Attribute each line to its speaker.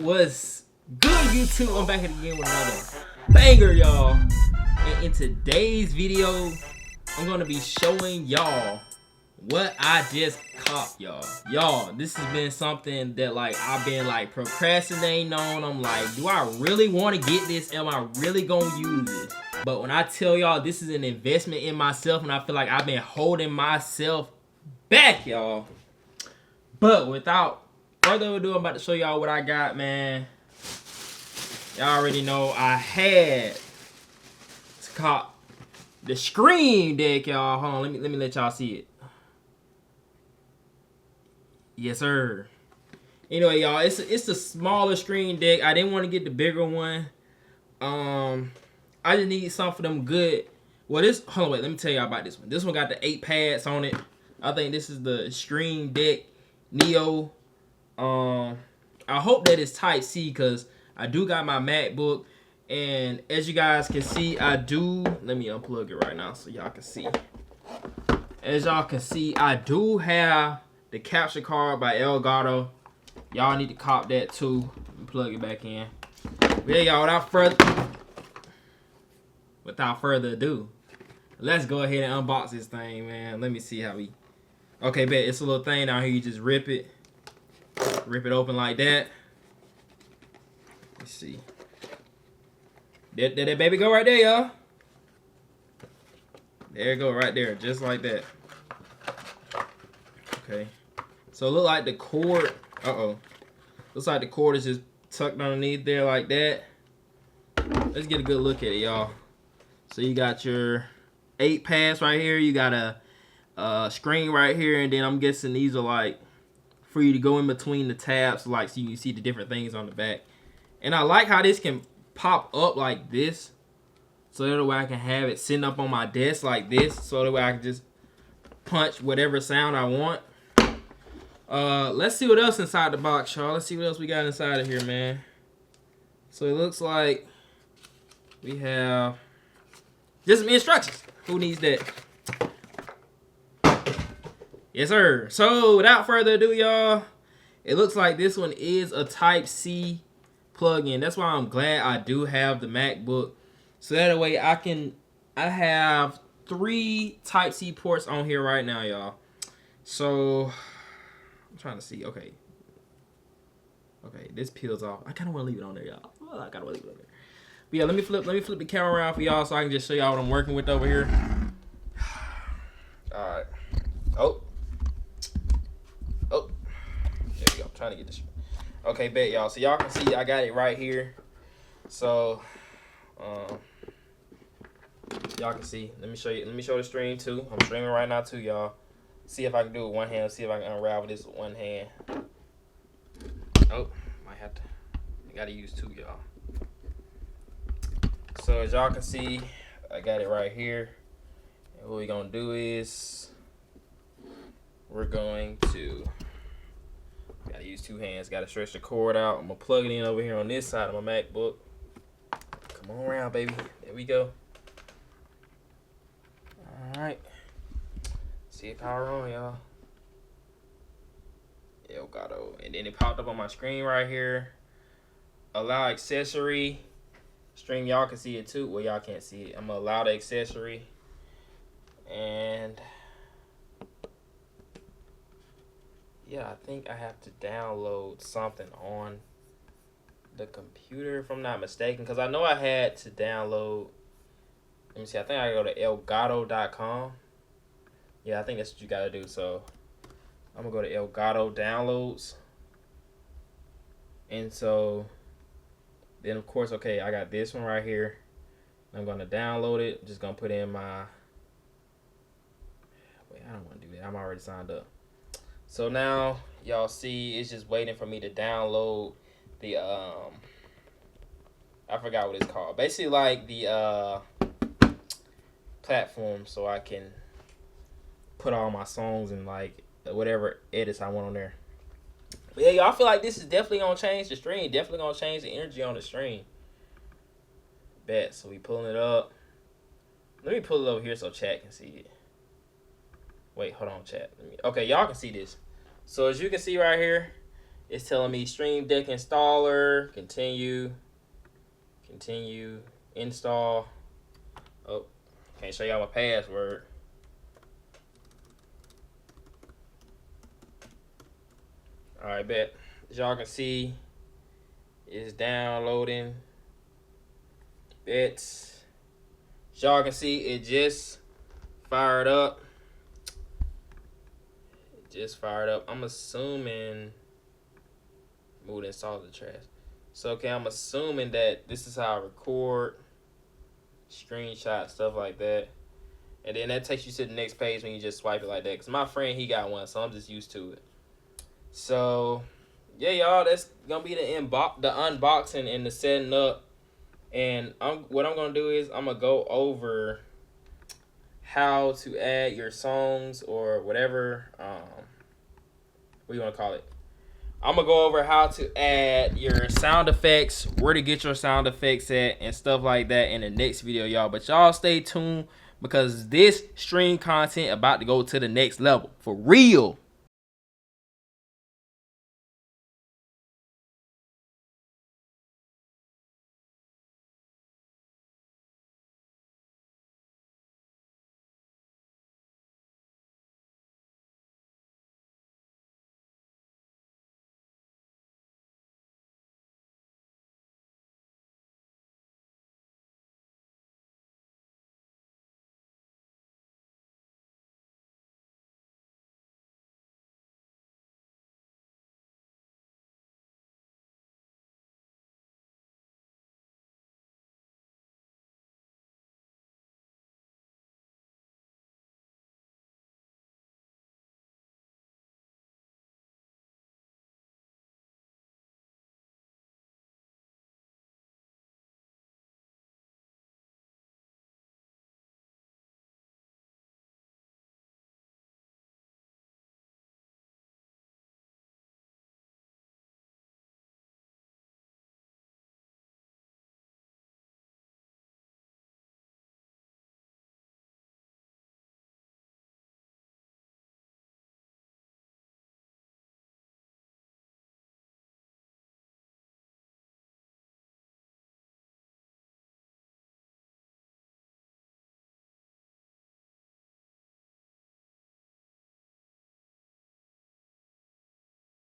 Speaker 1: What's good, YouTube? I'm back again with another banger, y'all. And in today's video, I'm gonna be showing y'all what I just caught, y'all. Y'all, this has been something that I've been procrastinating on. I'm like, do I really want to get this? Am I really gonna use it? But when I tell y'all this is an investment in myself, and I feel like I've been holding myself back, y'all. But without further ado, I'm about to show y'all what I got, man. Y'all already know I had to cop the Scream deck, y'all. Hold on, let me let y'all see it. Yes, sir. Anyway, y'all, it's a smaller Scream deck. I didn't want to get the bigger one. I just need something for them good. Well, hold on, wait, let me tell y'all about this one. This one got the 8 pads on it. I think this is the Scream deck Neo. I hope that it's type C because I do got my MacBook, and as you guys can see, let me unplug it right now so y'all can see. As y'all can see, I do have the capture card by Elgato. Y'all need to cop that too. Let me plug it back in. But yeah, y'all, without further ado, let's go ahead and unbox this thing, man. Let me see how we. Okay, bet it's a little thing down here. You just rip it open like that. Let's see. There that baby go right there, y'all. There it go right there, just like that. Okay. So it look like the cord. Looks like the cord is just tucked underneath there like that. Let's get a good look at it, y'all. So you got your 8 pads right here. You got a screen right here, and then I'm guessing these are for you to go in between the tabs, so you can see the different things on the back. And I like how this can pop up like this, so that way I can have it sitting up on my desk like this, so that way I can just punch whatever sound I want. Let's see what else inside the box, y'all. Let's see what else we got inside of here, man. So it looks like we have just some instructions. Who needs that? Yes, sir. So without further ado, y'all, it looks like this one is a Type C plug-in. That's why I'm glad I do have the MacBook. So that way I have 3 Type C ports on here right now, y'all. So I'm trying to see. Okay, this peels off. I kind of want to leave it on there, y'all. I kind of want to leave it on there. But yeah, let me flip the camera around for y'all so I can just show y'all what I'm working with over here. All right. Oh, there we go. I'm trying to get this. Okay, bet, y'all. So y'all can see I got it right here. So, y'all can see. Let me show you. Let me show the stream too. I'm streaming right now too, y'all. See if I can do it with one hand. See if I can unravel this with one hand. Oh, might have to. I gotta use 2, y'all. So as y'all can see, I got it right here. And what we're gonna do is we're going to gotta use 2 hands. Gotta stretch the cord out. I'm gonna plug it in over here on this side of my MacBook. Come on around, baby. There we go. All right. See it power on, y'all. Elgato, and then it popped up on my screen right here. Allow accessory. Stream, y'all can see it too. Well, y'all can't see it. I'm gonna allow the accessory, and yeah, I think I have to download something on the computer if I'm not mistaken, because I know I had to download. Let me see. I think I go to elgato.com. Yeah, I think that's what you gotta do. So I'm gonna go to Elgato downloads, and so then of course, okay, I got this one right here. I'm gonna download it. I'm just gonna put in my. Wait, I don't want to do that. I'm already signed up. So now y'all see it's just waiting for me to download the I forgot what it's called. Basically the platform, so I can put all my songs and whatever edits I want on there. But yeah, y'all, I feel like this is definitely gonna change the stream. Definitely gonna change the energy on the stream. Bet. So we pulling it up. Let me pull it over here so chat can see it. Wait, hold on, chat. Okay, y'all can see this. So as you can see right here, It's telling me Stream Deck installer, continue, install. Oh, can't show y'all my password. All right, bet. As y'all can see, it's downloading. As y'all can see, it just fired up. I'm assuming. Move and install the trash. So okay, I'm assuming that this is how I record, screenshot, stuff like that. And then that takes you to the next page when you just swipe it like that. Because my friend, he got one, so I'm just used to it. So, yeah, y'all, that's going to be the unboxing and the setting up. And what I'm going to do is I'm going to go over how to add your songs or whatever, what do you want to call it? I'm going to go over how to add your sound effects, where to get your sound effects at, and stuff like that in the next video, y'all. But y'all stay tuned because this stream content about to go to the next level. For real.